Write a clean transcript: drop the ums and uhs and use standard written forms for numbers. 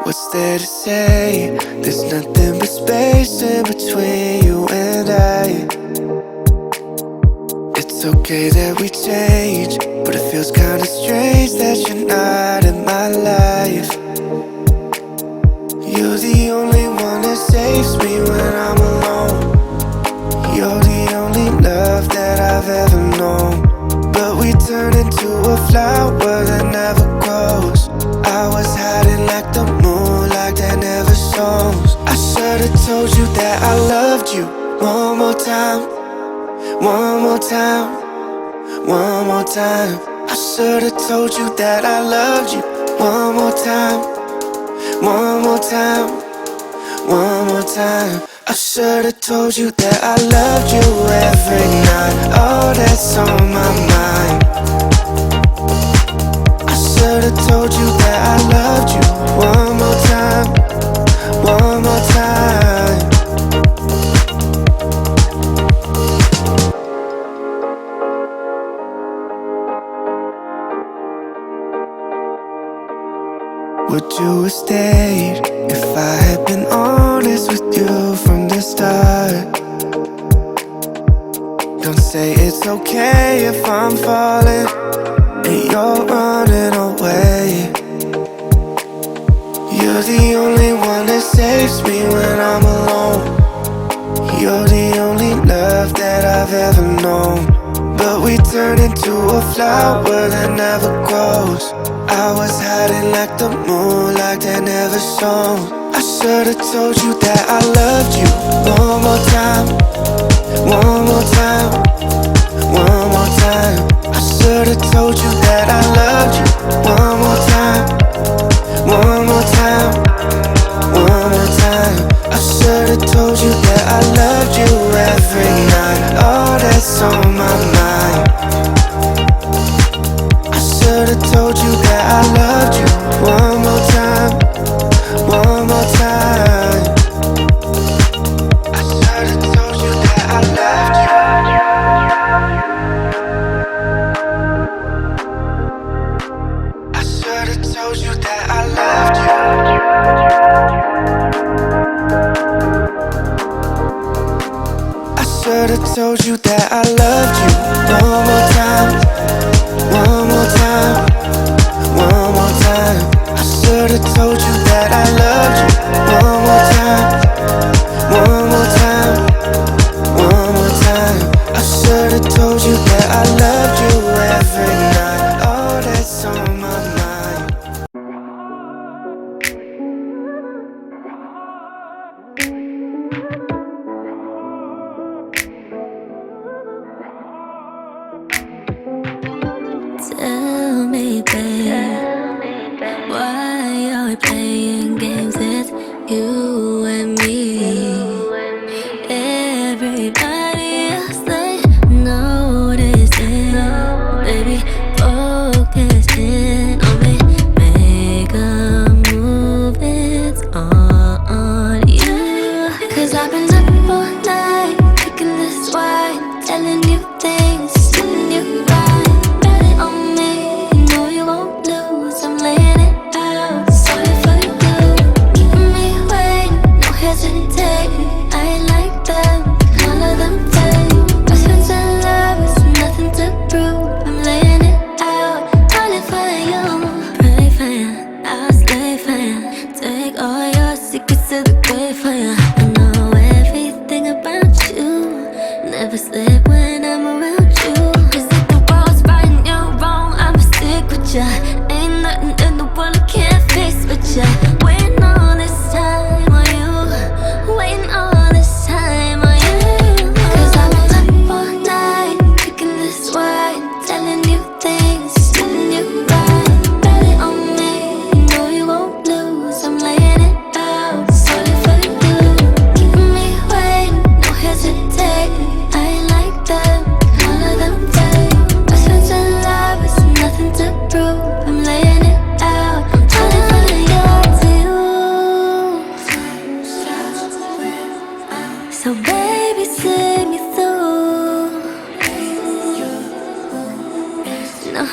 What's there to say? There's nothing but space in between you and I. It's okay that we change, but it feels kinda strange that you're not in my life. You're the only one that saves me when I'm alone. You're the only love that I've ever known. But we turn into a flower that never grows. I was hiding like the moonlight that never shows. I should've told you that I loved you. One more time, one more time, one more time. I should've told you that I loved you. One more time, one more time, one more time. I should've told you that I loved you every night. Oh, that's on my mind. I should've told you that I loved you. One more time, one more time. Would you have stayed if I had been honest with you from the start? Don't say it's okay if I'm falling and you're running away. You're the only one that saves me when I'm alone. You're the only love that I've ever known. But we turn into a flower that never grows. I was hiding like the moonlight that never shone. I should've told you that I loved you. One more time, one more time, one more time. I should've told you that I loved you. One more time, one more time, one more time. I should've told you that I loved you every night. Oh, that's on my mind. I should've told you that I loved you. One more time, one more time. I should've told you that I loved you. I should've told you that I loved you. I should've told you that I loved you. One more time, one more time, one more time. I should've told you that I loved you. One more time, one more time, one more time. I should've told you that I loved you every night. Oh, that's on my mind. Tell me, babe, why are we playing games? It's you and me. Everybody else, they notice it. Baby, focus in on me. Make a move, it's on you. Cause I've been up all night, drinking this wine, telling you things, telling you right. Never slip when I'm around you. Cause if the world's right and you're wrong, I'ma stick with ya. Ain't nothing in the world I can't face with ya. Waiting all this time on you, waiting all this time on you. Cause I've been up all night, drinking this wine, telling you things, telling you right. Bet it on me, you know you won't lose. I'm laying it out, solid for you. Keeping me waiting, no hesitating. So baby, see me through. Now